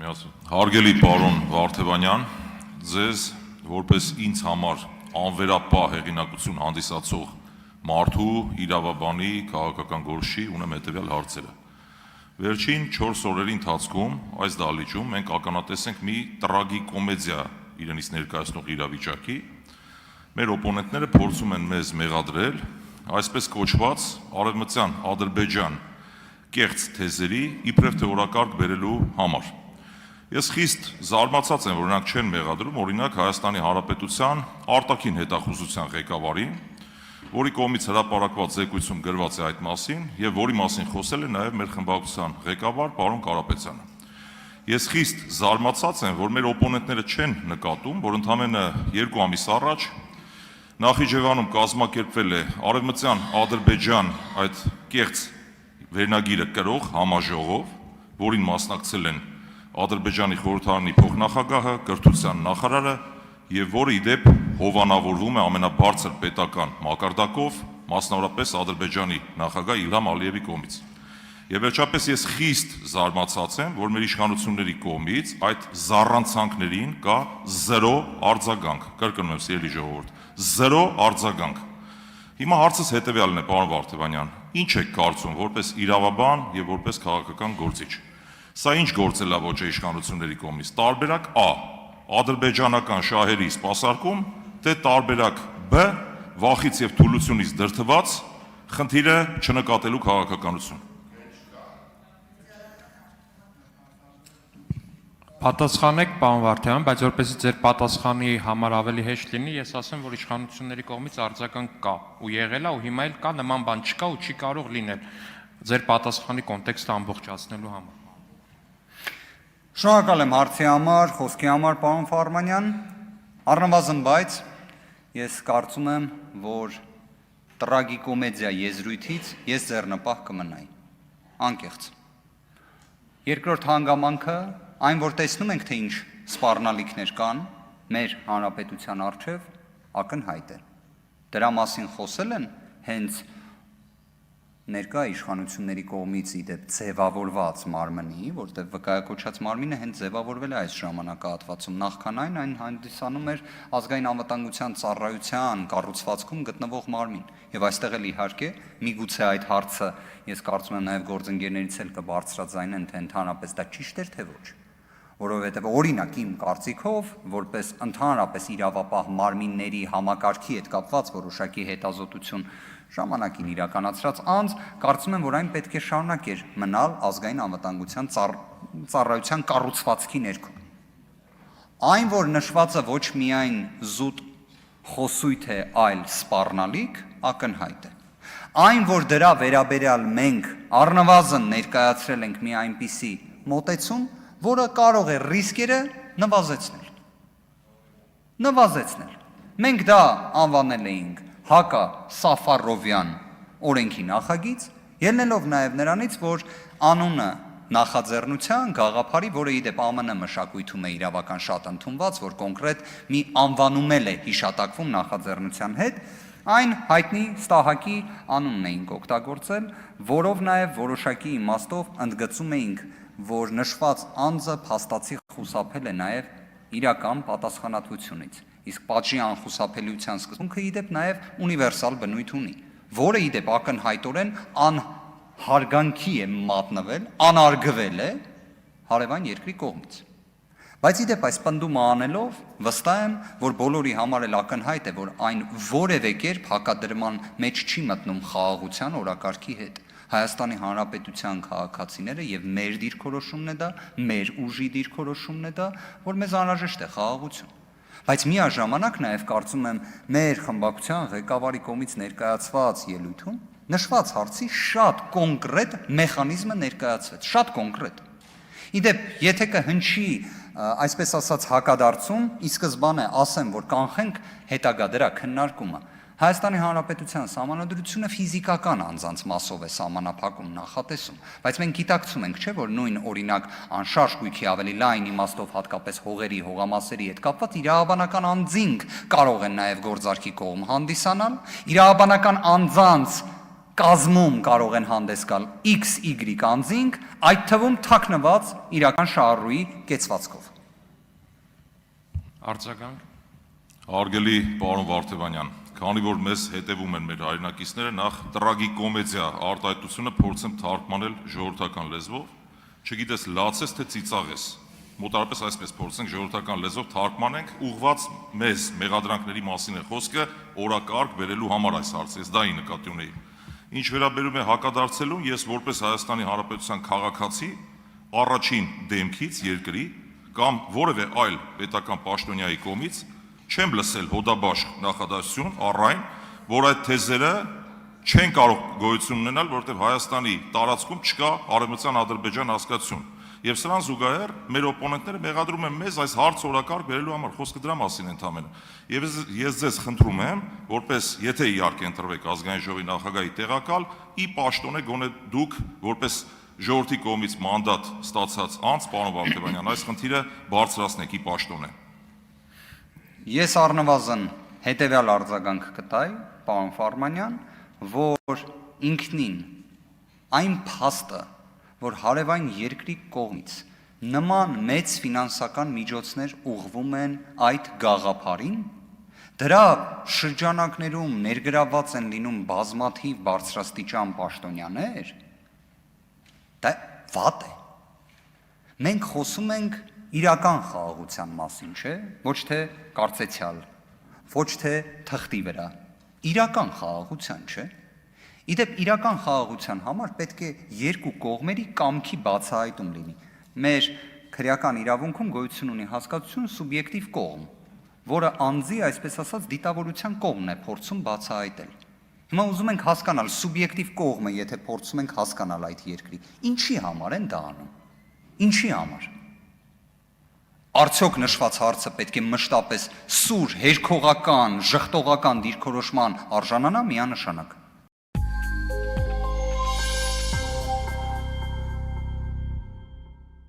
Հարգելի պարոն Վարդևանյան, ձեզ որպես ինձ համար անվերապահ հեղինակություն հանդիսացող մարդու, իրավաբանի, քաղաքական գործի ունեմ հետևյալ հարցերը։ Վերջին 4 օրերի ընթացքում այս դահլիճում մենք ականատեսենք մի տրագիկոմեդիա իրենից ներկայացնող իրավիճակի։ Մեր օպոնենտները փորձում են մեզ մեղադրել այսպես կոչված արևմտյան Ադրբեջան կեղծ թեզերի իբրև թեորակարգ բերելու համար։ Ես խիստ զարմացած եմ, որ նրանք չեն մեղադրում օրինակ Հայաստանի Հանրապետության արտաքին հետախուզության ղեկավարին, որի կողմից հրապարակված զեկույցում գրված է այդ մասին եւ որի մասին խոսել է նաեւ մեր խմբակցության ղեկավար պարոն Կարապետյանը։ Ես խիստ զարմացած եմ, որ մեր օպոնենտները չեն նկատում, որ ընդամենը 2 ամիս առաջ Նախիջևանում կազմակերպվել է Արևմտյան Ադրբեջան այդ կեղծ վերնագիրը կրող համաժողով, որին մասնակցել են Ադրբեջանի խորհրդարանի փոխնախագահը, կրթության նախարարը եւ որը ի դեպ հովանավորվում է ամենաբարձր պետական մակարդակով, մասնավորապես Ադրբեջանի նախագահ Իլհամ Ալիևի կողմից։ Եվ վերջապես ես խիստ զարմացած եմ, որ մեր իշխանությունների կողմից այդ զառանցանքներին կա 0 արձագանք, կրկնում եմ սիրելի ժողովուրդ, 0 արձագանք։ Հիմա հարցս հետևյալն է, պարոն Վարդևանյան, ինչ եք կարծում որպես իրավաբան եւ որպես քաղաքական գործիչ։ Սա ինչ գործելավոճ է իշխանությունների կողմից։ Տարբերակ A. Ադրբեջանական շահերի սպասարկում, թե տարբերակ B. Վախից եւ թուլությունից դրդված խնդիրը չնկատելու քաղաքականություն։ Պատասխանեք, պարոն Վարդևյան, բայց որպեսզի ձեր պատասխանի համար ավելի հեշտ լինի, ես ասեմ, որ իշխանությունների կողմից արձագանք կա ու եղել է ու հիմա էլ կա, նման բան չկա ու չի կարող լինել ձեր պատասխանի կոնտեքստը ամբողջացնելու համար։ Շնորհակալ եմ հարցի համար, խոսքի համար, պարոն Ֆարմանյան, առնվազն բայց ես կարծում եմ, որ տրագիկոմեդիա եզրույթից ես ձեռնպահ կմնայի, անկեղծ։ Երկրորդ հանգամանքը այն, որ տեսնում ենք, թե ինչ սպառնալիքներ կան մեր հանրապետության առջև, ակնհայտ է։ Դրա մասին խոսել են հենց ներկա իշխանությունների կողմից ի դեպ ձևավորված մարմնի, որտեղ վկայակոչած մարմինը հենց ձևավորվել է այս ժամանակահատվածում, նախքան այն հանդիսանում էր ազգային անվտանգության ծառայության կառուցվածքում գտնվող մարմին։ Եվ այստեղ էլ իհարկե միգուցե այդ հարցը ես կարծում եմ նաև գործընկերներից էլ կբարձրաձայնեն, թե ընդհանրապես դա ճիշտ էր, թե ոչ։ Որովհետև օրինակ իմ կարծիքով, որպես ընդհանրապես իրավապահ մարմինների համակարգի հետ կապված որոշակի հետազոտություն ժամանակին իրականացրած անձ, կարծում եմ, որ այն պետք է շարունակեր մնալ ազգային անվտանգության ծառայության կառուցվածքի ներքո։ Այն, որ նշվածը ոչ միայն զուտ խոսույթ է, այլ սպառնալիք, ակնհայտ է։ Այն, որ դրա վերաբերյալ մենք առնվազն ներկայացրել ենք մի այնպիսի մոտեցում, որը կարող է ռիսկերը նվազեցնել։ Մենք դա անվանել էինք Հակա Սաֆարովյան օրենքի նախագիծ, ելնելով նաև նրանից, որ անունը նախաձեռնության գաղափարի, որը ի դեպ ԱՄՆ մշակույթում է իրավական շատ ընդունված, որ կոնկրետ մի անվանում էլ է հիշատակվում նախաձեռնության հետ, այն հայտնի ստահակի անունն էինք օգտագործել, որով նաև որոշակի իմաստով ընդգծում էինք, որ նշված անձը փաստացի խուսափել է նաև իրական պատասխանատվությունից, իսկ պատժի անխուսափելիության սկզբունքը ի դեպ նաև ունիվերսալ բնույթ ունի, որը ի դեպ ակնհայտորեն անհարգանքի է մատնվել, անարգվել է հարևան երկրի կողմից։ Բայց ի դեպ այս պնդումը անելով վստահ եմ, որ բոլորի համար էլ ակնհայտ է, որ այն որևէ կերպ հակադրման մեջ չի մտնում խաղաղության օրակարգի հետ։ Հայաստանի Հանրապետության քաղաքացիները եւ մեր դիրքորոշումն է դա, մեր ուժի դիրքորոշումն է դա, որ մեզ անհրաժեշտ է խաղաղություն։ Բայց միաժամանակ նաև կարծում եմ մեր խմբակցության ղեկավարի կողմից ներկայացված ելույթում նշված հարցի շատ կոնկրետ մեխանիզմը ներկայացվեց, շատ կոնկրետ։ Իդեպ, եթե կհնչի, այսպես ասած, հակադարձում, ի սկզբանե ասեմ, որ կանխենք հետագա դրա քննարկումը, Հայաստանի Հանրապետության սահմանադրությունը ֆիզիկական անձանց մասով է սահմանափակում նախատեսում, բայց մենք գիտակցում ենք, չէ, որ նույն օրինակ անշարժ գույքի ավելի լայն իմաստով հատկապես հողերի, հողամասերի հետ կապված իրավաբանական անձինք կարող են նաև գործարքի կողմ հանդիսանալ, իրավաբանական անձանց կազմում կարող են հանդես գալ XY անձինք, այդ թվում թաքնված իրական շահառուի կեցվածքով։ Արձագանք։ Հարգելի պարոն Վարդևանյան, քանի որ մեզ հետևում են մեր հայրենակիցները, նախ տրագիկոմեդիա արտահայտությունը փորձեմ թարգմանել ժողովրդական լեզվով, չգիտես լաց ես թե ծիծաղ ես, մոտարապես այսպես փորձենք ժողովրդական լեզվով թարգմանենք, ուղղված մեզ մեղադրանքների մասին է խոսքը, օրակարգ բերելու համար այս հարցը, ես դա ի նկատի ունեի։ Ինչ վերաբերում է հակադարձելուն, ես որպես Հայաստանի Հանրապետության քաղաքացի առաջին դեմքից երկրի կամ որևէ այլ պետական պաշտոնյայի կողմից չեմ լսել հոդաբաշխ նախադասություն առ այն, որ այդ թեզերը չեն կարող գոյություն ունենալ, որովհետև Հայաստանի տարածքում չկա Արևմտյան Ադրբեջան հասկացություն։ Եվ սրան զուգահեռ մեր օպոնենտները մեղադրում են մեզ այս հարց օրակարգ բերելու համար, խոսքը դրա մասին ընդհանրապես։ Եվ ես ձեզ խնդրում եմ, որպես եթե իհարկե ընտրվեք ազգային ժողովի նախագահի տեղակալ, ի պաշտոնե գոնե դուք որպես ժողովրդի կողմից մանդատ ստացած անձ, պարոն Վարդևանյան, այս խնդիրը բարձրացնեք ի պաշտոնե։ Ես առնվազն հետևյալ արձագանք կտայի, պարոն Ֆարմանյան, որ ինքնին այն փաստը, որ հարևան երկրի կողմից նման մեծ ֆինանսական միջոցներ ուղղվում են այդ գաղափարին, դրա շրջանակներում ներգրավված են լինում բազմաթիվ բարձրաստիճան պաշտոնյաներ, դա վատ է։ Մենք խոսում ենք իրական խաղաղության մասին, չէ՞, ոչ թե կարծեցյալ, ոչ թե թղթի վրա, իրական խաղաղության, չէ՞։ Իդեպ իրական խաղաղության համար պետք է երկու կողմերի կամքի բացահայտում լինի։ Մեր քրեական իրավունքում գոյություն ունի հասկացություն սուբյեկտիվ կողմ, որը անձի, այսպես ասած, դիտավորության կողմն է փորձում բացահայտել։ Հիմա ուզում ենք հասկանալ սուբյեկտիվ կողմը, եթե փորձում ենք հասկանալ այդ երկրի, ինչի համար են դա անում։ Ինչի համար։ Արդյոք նշված հարցը պետք է մշտապես սուր, հերքողական, ժխտողական դիրքորոշման արժանանա միանշանակ։